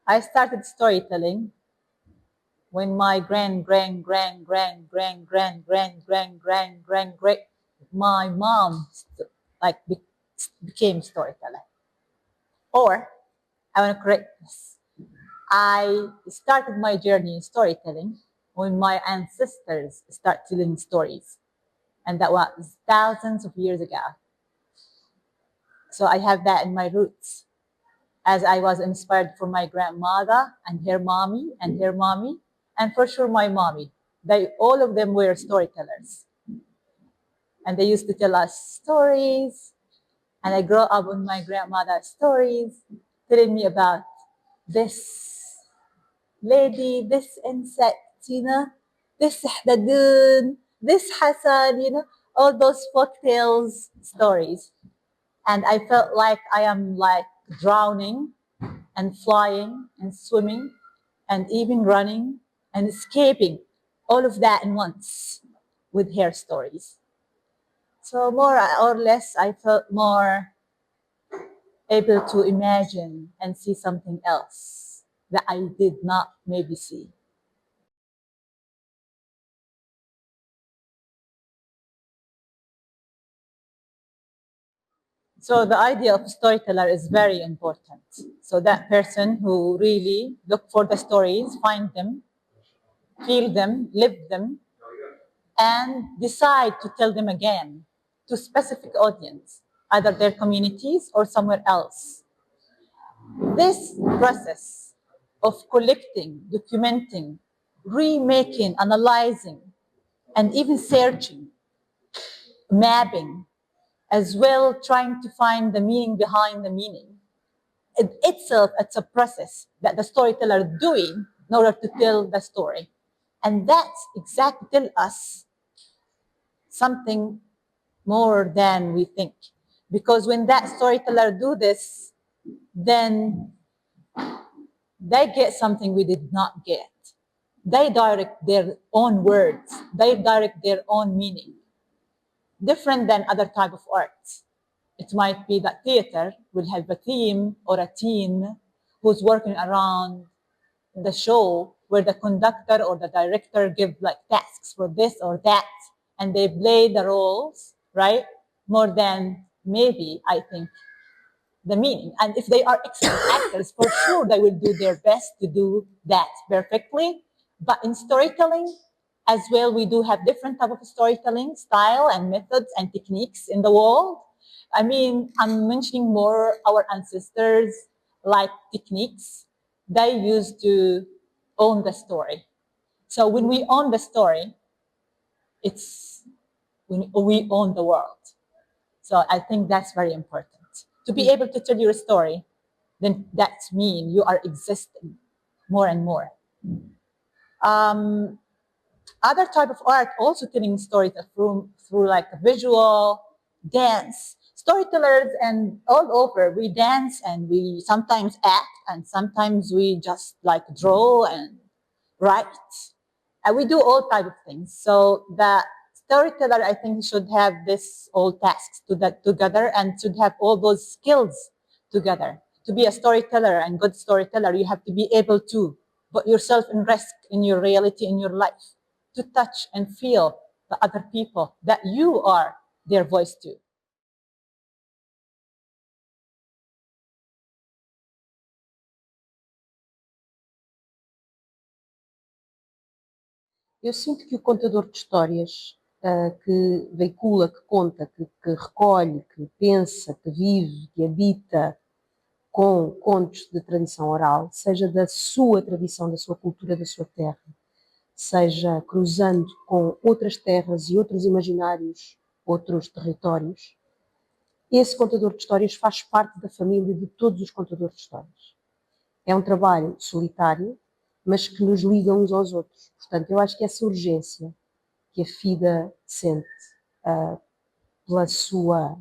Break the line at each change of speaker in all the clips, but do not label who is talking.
I started storytelling when my my mom like became storyteller. Or I want to correct this. I started my journey in storytelling when my ancestors started telling stories, and that was thousands of years ago. So I have that in my roots, as I was inspired from my grandmother and her mommy and her mommy, and for sure my mommy. All of them were storytellers. And they used to tell us stories, and I grew up with my grandmother's stories, telling me about this lady, this insect, this Haddadun, this Hassan, all those folk tales stories. And I felt like I am like drowning and flying and swimming and even running and escaping, all of that in once with her stories. So more or less, I felt more able to imagine and see something else that I did not maybe see. So the idea of storyteller is very important. So that person who really look for the stories, find them, feel them, live them, and decide to tell them again to specific audience, either their communities or somewhere else. This process of collecting, documenting, remaking, analyzing, and even searching, mapping, as well trying to find the meaning behind the meaning. Itself, it's a process that the storyteller doing in order to tell the story. And that's exactly tell us something more than we think. Because when that storyteller do this, then they get something we did not get. They direct their own words. They direct their own meaning. Different than other type of arts. It might be that theater will have a theme or a team who's working around the show where the conductor or the director give like tasks for this or that, and they play the roles, right? More than maybe, I think, the meaning. And if they are excellent actors, for sure they will do their best to do that perfectly. But in storytelling as well, we do have different type of storytelling style and methods and techniques in the world. I mean, I'm mentioning more our ancestors like techniques. They used to own the story. So when we own the story, it's when we own the world. So I think that's very important. To be able to tell your story, then that means you are existing more and more. Other type of art also telling stories through like a visual, dance. Storytellers and all over, we dance and we sometimes act and sometimes we just like draw and write. And we do all type of things. So the storyteller, I think, should have this all tasks together and should have all those skills together. To be a storyteller and good storyteller, you have to be able to put yourself in risk in your reality, in your life, to touch and feel the other people that you are their voice to.
Eu sinto que o contador de histórias, que veicula, que conta, que recolhe, que pensa, que vive, que habita com contos de tradição oral, seja da sua tradição, da sua cultura, da sua terra, seja cruzando com outras terras e outros imaginários, outros territórios, esse contador de histórias faz parte da família de todos os contadores de histórias. É um trabalho solitário, mas que nos liga uns aos outros. Portanto, eu acho que essa urgência que a Fida sente pela sua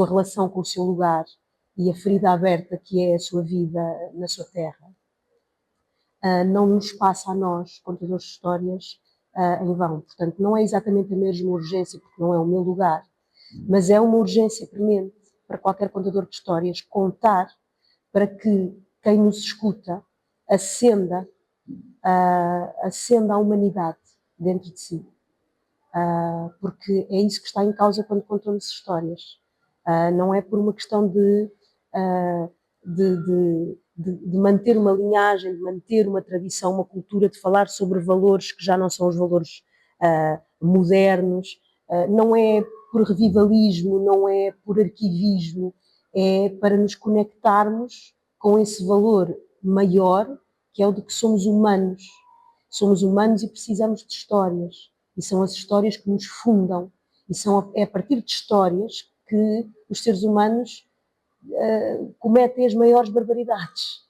relação com o seu lugar e a ferida aberta que é a sua vida na sua terra, não nos passa a nós, contadores de histórias, em vão. Portanto, não é exatamente a mesma urgência, porque não é o meu lugar, mas é uma urgência premente para qualquer contador de histórias contar para que quem nos escuta acenda a humanidade dentro de si. Porque é isso que está em causa quando contamos histórias. Não é por uma questão de manter uma linhagem, de manter uma tradição, uma cultura, de falar sobre valores que já não são os valores modernos, não é por revivalismo, não é por arquivismo, é para nos conectarmos com esse valor maior, que é o de que somos humanos. Somos humanos e precisamos de histórias. E são as histórias que nos fundam. E é a partir de histórias que os seres humanos cometem as maiores barbaridades,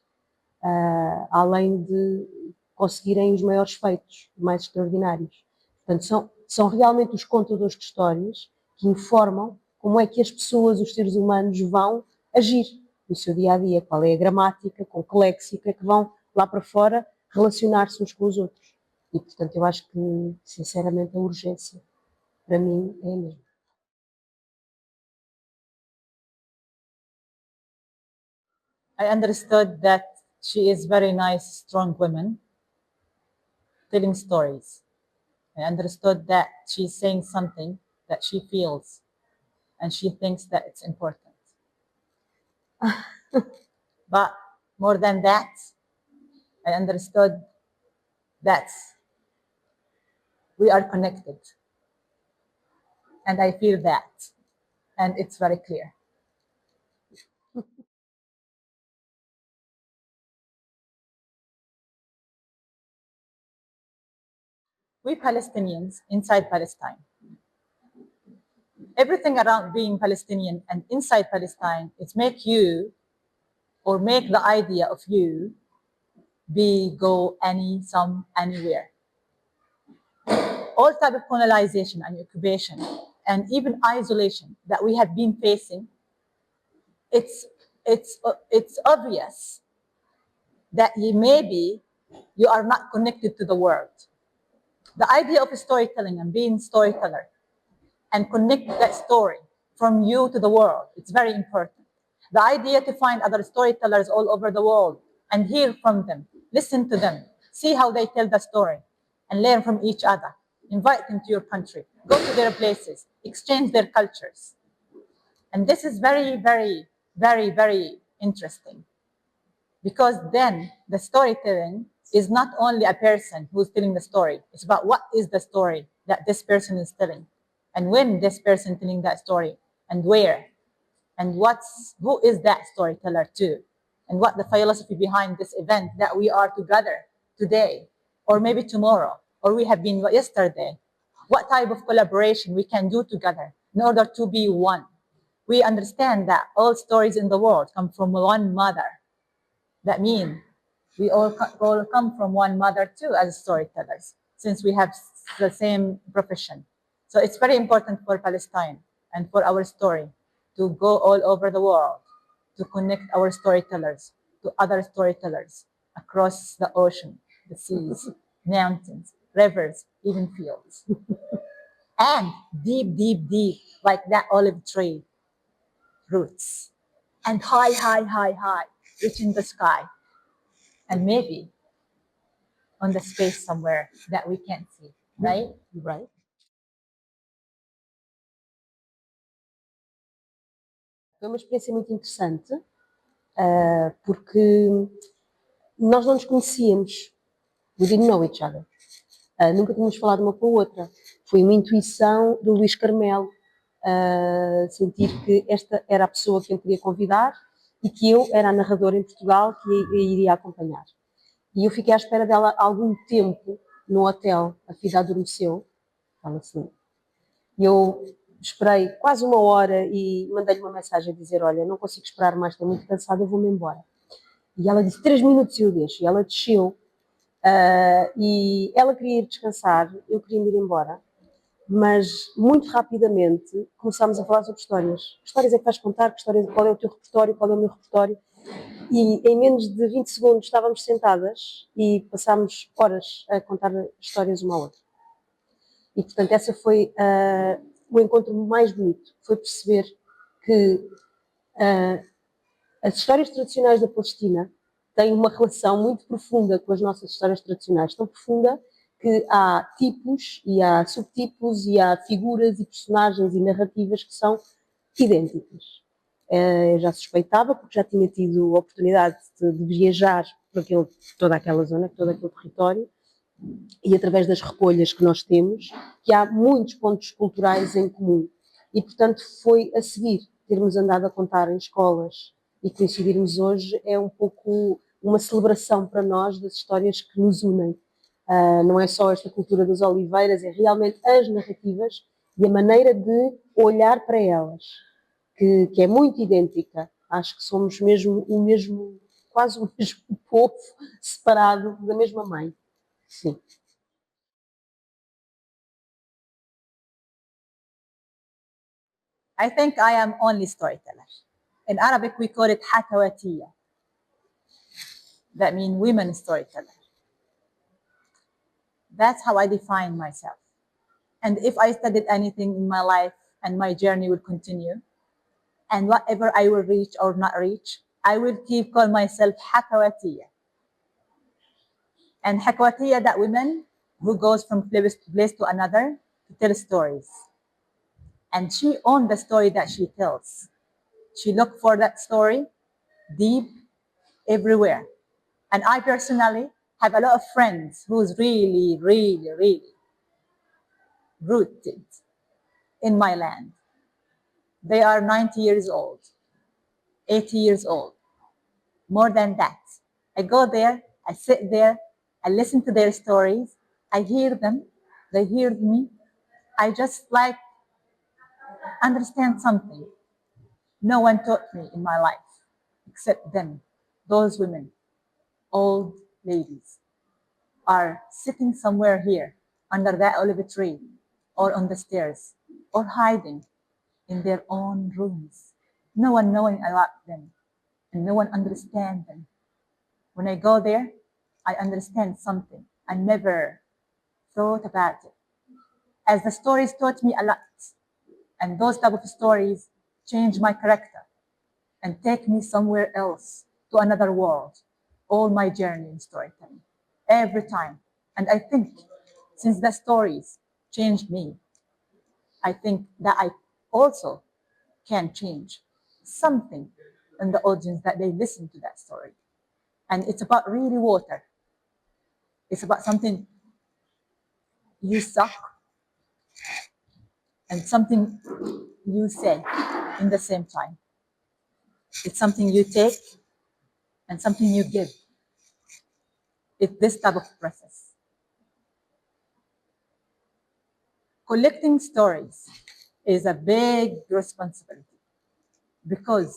além de conseguirem os maiores feitos, mais extraordinários. Portanto, são realmente os contadores de histórias que informam como é que as pessoas, os seres humanos, vão agir no seu dia-a-dia, qual é a gramática, com que léxica que vão lá para fora relacionar-se uns com os outros. E, portanto, eu acho que, sinceramente, a urgência, para mim, é a mesma.
I understood that she is very nice, strong woman, telling stories. I understood that she's saying something that she feels, and she thinks that it's important. But more than that, I understood that we are connected. And I feel that. And it's very clear. We Palestinians inside Palestine, everything around being Palestinian and inside Palestine is make you, or make the idea of you, go anywhere. All type of colonization and occupation and even isolation that we have been facing, it's obvious that maybe you are not connected to the world. The idea of storytelling and being storyteller and connect that story from you to the world, it's very important. The idea to find other storytellers all over the world and hear from them, listen to them, see how they tell the story, and learn from each other. Invite them to your country, go to their places, exchange their cultures. And this is very, very, very, very interesting. Because then the storytelling is not only a person who's telling the story, it's about what is the story that this person is telling, and when this person telling that story, and where, and who is that storyteller too, and what the philosophy behind this event that we are together today, or maybe tomorrow, or we have been yesterday, what type of collaboration we can do together in order to be one. We understand that all stories in the world come from one mother. That means we all come from one mother too as storytellers, since we have the same profession. So it's very important for Palestine and for our story to go all over the world, to connect our storytellers to other storytellers across the ocean, the seas, mountains, rivers, even fields. And deep, deep, deep, like that olive tree roots. And high, high, high, high, reaching the sky. And maybe on the space somewhere that we can't see, right?
Right. Foi uma experiência muito interessante, porque nós não nos conhecíamos. We didn't know each other. Nunca tínhamos falado uma com a outra. Foi uma intuição do Luís Carmelo, sentir que esta era a pessoa que eu queria convidar e que eu era a narradora em Portugal que a iria acompanhar. E eu fiquei à espera dela algum tempo no hotel. A Fidaa adormeceu. E eu esperei quase uma hora e mandei-lhe uma mensagem a dizer: olha, não consigo esperar mais, estou muito cansada, eu vou-me embora. E ela disse: 3 minutos e eu deixo. E ela desceu. E ela queria ir descansar, eu queria ir embora. Mas muito rapidamente começámos a falar sobre histórias. Que histórias é que vais contar? Qual é o teu repertório? Qual é o meu repertório? E em menos de 20 segundos estávamos sentadas e passámos horas a contar histórias uma à outra. E, portanto, essa foi o encontro mais bonito. Foi perceber que as histórias tradicionais da Palestina tem uma relação muito profunda com as nossas histórias tradicionais, tão profunda que há tipos e há subtipos e há figuras e personagens e narrativas que são idênticas. Eu já suspeitava, porque já tinha tido a oportunidade de viajar por toda aquela zona, por todo aquele território, e através das recolhas que nós temos, que há muitos pontos culturais em comum. E, portanto, foi a seguir, termos andado a contar em escolas e coincidirmos hoje, é um pouco uma celebração para nós das histórias que nos unem. Não é só esta cultura das oliveiras, é realmente as narrativas e a maneira de olhar para elas, que é muito idêntica. Acho que somos mesmo quase o mesmo povo separado da mesma mãe. Sim.
I think I am only storyteller. In Arabic, we call it hatawatiya. That means women storyteller. That's how I define myself. And if I studied anything in my life and my journey will continue, and whatever I will reach or not reach, I will keep call myself hakawatiya. And hakawatiya, that women who goes from place to another to tell stories. And she owns the story that she tells. She look for that story deep everywhere. And I personally have a lot of friends who's really, really, really rooted in my land. They are 90 years old, 80 years old, more than that. I go there, I sit there, I listen to their stories, I hear them, they hear me. I just like understand something. No one taught me in my life except them. Those women, old ladies, are sitting somewhere here under that olive tree or on the stairs or hiding in their own rooms. No one knowing about them and no one understands them. When I go there, I understand something I never thought about it. As the stories taught me a lot, and those type of stories change my character and take me somewhere else to another world. All my journey in storytelling, every time. And I think since the stories changed me, I think that I also can change something in the audience that they listen to that story. And it's about really water. It's about something you suck and something you say in the same time. It's something you take and something you give. It's this type of process. Collecting stories is a big responsibility because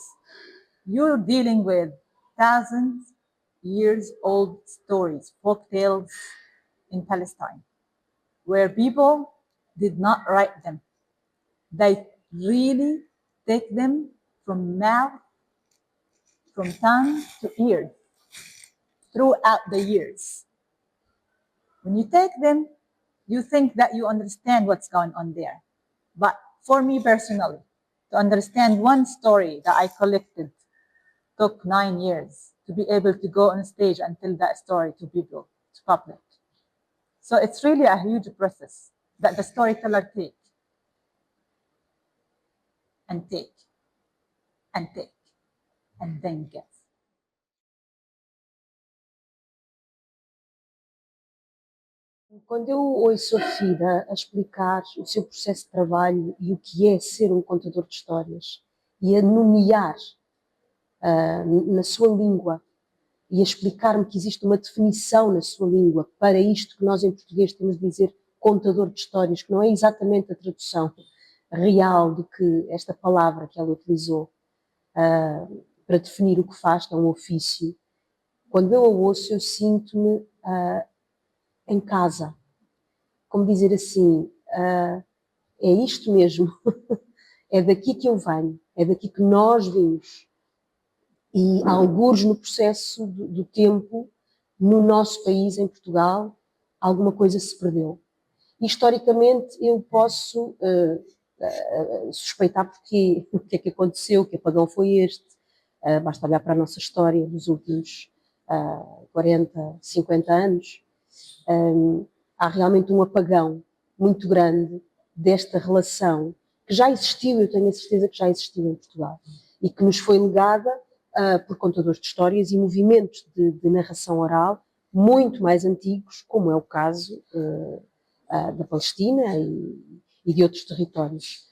you're dealing with thousands years old stories, folk tales in Palestine, where people did not write them. They really take them from mouth, from tongue to ear, throughout the years. When you take them, you think that you understand what's going on there. But for me personally, to understand one story that I collected took 9 years to be able to go on stage and tell that story to people, to public. So it's really a huge process that the storyteller take and take and take and then give.
Quando eu ouço a Fida a explicar o seu processo de trabalho e o que é ser um contador de histórias e a nomear na sua língua e a explicar-me que existe uma definição na sua língua para isto que nós em português temos de dizer contador de histórias, que não é exatamente a tradução real do que esta palavra que ela utilizou para definir o que faz, que é um ofício. Quando eu a ouço, eu sinto-me em casa. Como dizer assim, é isto mesmo, é daqui que eu venho, é daqui que nós vimos. E algures no processo do tempo, no nosso país, em Portugal, alguma coisa se perdeu. E, historicamente, eu posso suspeitar o que é que aconteceu, que apagão foi este. Basta olhar para a nossa história dos últimos 40, 50 anos, há realmente um apagão muito grande desta relação que já existiu, eu tenho a certeza que já existiu em Portugal, e que nos foi legada por contadores de histórias e movimentos de narração oral muito mais antigos, como é o caso da Palestina e de outros territórios,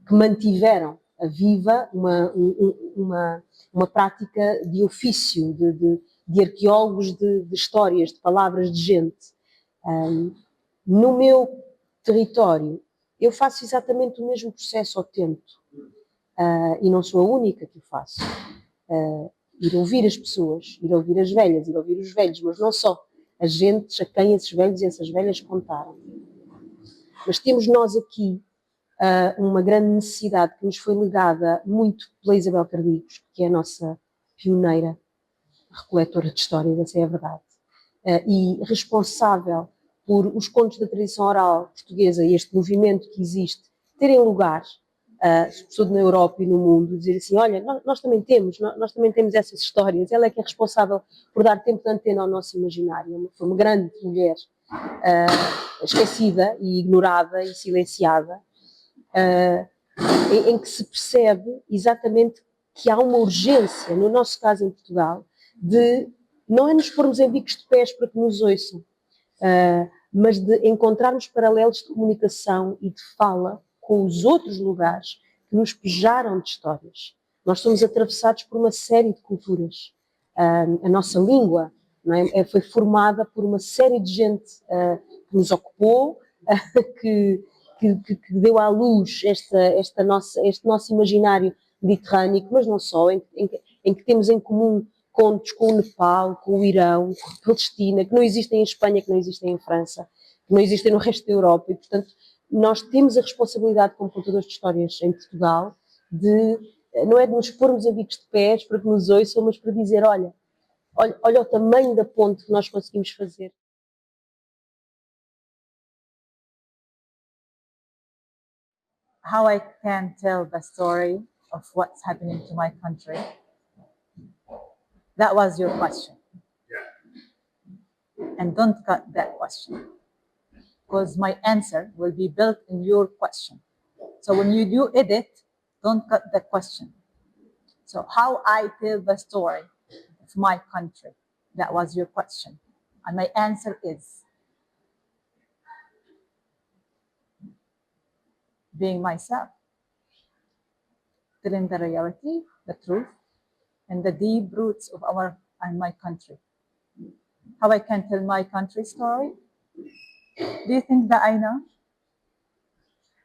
que mantiveram viva uma prática de ofício, de arqueólogos de histórias, de palavras de gente. No meu território, eu faço exatamente o mesmo processo, ou tento, e não sou a única que o faço. Ir ouvir as pessoas, ir ouvir as velhas, ir ouvir os velhos, mas não só. As gentes a quem esses velhos e essas velhas contaram. Mas temos nós aqui uma grande necessidade que nos foi legada muito pela Isabel Cardigos, que é a nossa pioneira recoletora de histórias, essa é a verdade, e responsável por os contos da tradição oral portuguesa e este movimento que existe terem lugar, sobretudo na Europa e no mundo, dizer assim, olha, nós também temos essas histórias, ela é que é responsável por dar tempo de antena ao nosso imaginário, foi uma grande mulher, esquecida e ignorada e silenciada, em que se percebe exatamente que há uma urgência, no nosso caso em Portugal, de não é nos pormos em bicos de pés para que nos ouçam, mas de encontrarmos paralelos de comunicação e de fala com os outros lugares que nos pejaram de histórias. Nós somos atravessados por uma série de culturas. A nossa língua, não é, foi formada por uma série de gente que nos ocupou, que deu à luz este nosso imaginário mediterrâneo, mas não só, em que temos em comum contos com o Nepal, com o Irão, com a Palestina, que não existem em Espanha, que não existem em França, que não existem no resto da Europa, e portanto nós temos a responsabilidade como contadores de histórias em Portugal não é de nos pormos em bicos de pés para que nos ouçam, mas para dizer, olha o tamanho da ponte que nós conseguimos fazer.
How I can tell the story of what's happening to my country? That was your question. And don't cut that question, because my answer will be built in your question. So when you do edit, don't cut the question. So how I tell the story of my country? That was your question. And my answer is being myself, telling the reality, the truth, and the deep roots of my country. How I can tell my country story? Do you think that I know?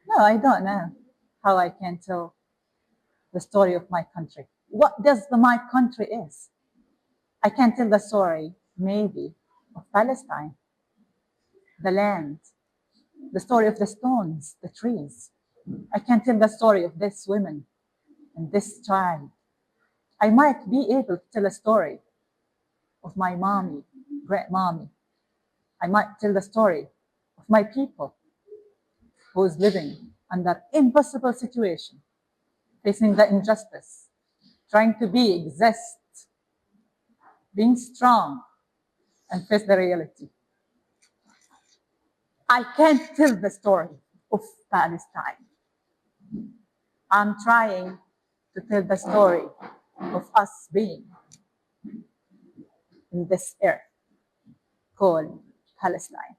No, I don't know how I can tell the story of my country. What does my country is? I can tell the story, maybe, of Palestine, the land, the story of the stones, the trees. I can tell the story of this woman and this child. I might be able to tell a story of my mommy, great mommy. I might tell the story of my people who is living under impossible situation, facing the injustice, trying to exist, being strong, and face the reality. I can't tell the story of Palestine. I'm trying to tell the story of us being in this earth called Palestine.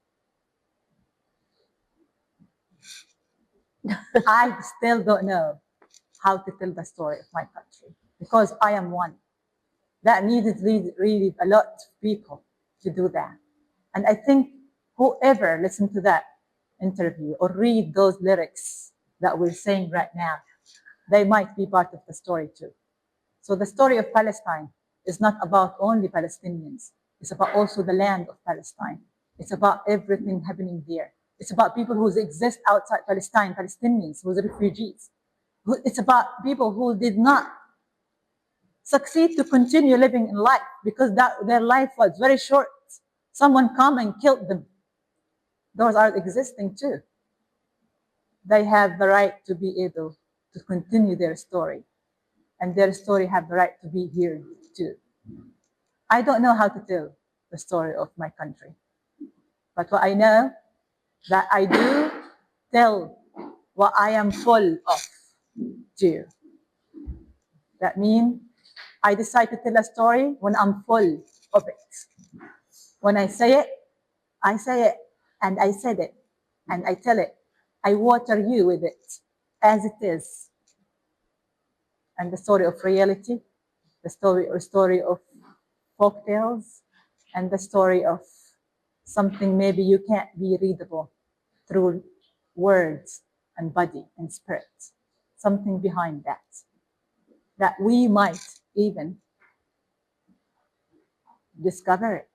I still don't know how to tell the story of my country because I am one. That needed really a lot of people to do that. And I think whoever listened to that interview or read those lyrics that we're saying right now, they might be part of the story too. So the story of Palestine is not about only Palestinians. It's about also the land of Palestine. It's about everything happening there. It's about people who exist outside Palestine, Palestinians, who are refugees. It's about people who did not succeed to continue living in life because their life was very short. Someone come and killed them. Those are existing too. They have the right to be able to continue their story. And their story have the right to be here too. I don't know how to tell the story of my country. But what I know that I do tell what I am full of do. That means I decide to tell a story when I'm full of it. When I say it, and I said it, and I tell it. I water you with it as it is. And the story of reality, the story of folk tales, and the story of something maybe you can't be readable through words and body and spirit. Something behind that we might even discover it.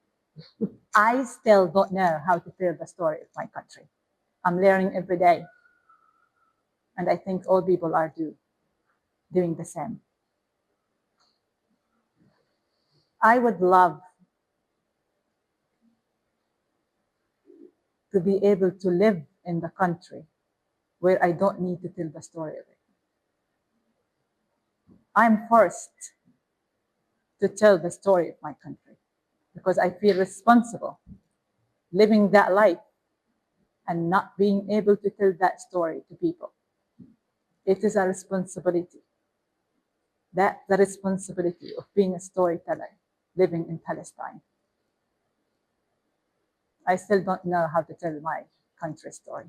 I still don't know how to tell the story of my country. I'm learning every day. And I think all people are doing the same. I would love to be able to live in the country where I don't need to tell the story of it. I'm forced to tell the story of my country because I feel responsible living that life and not being able to tell that story to people. It is a responsibility. That's the responsibility of being a storyteller living in Palestine. I still don't know how to tell my country story.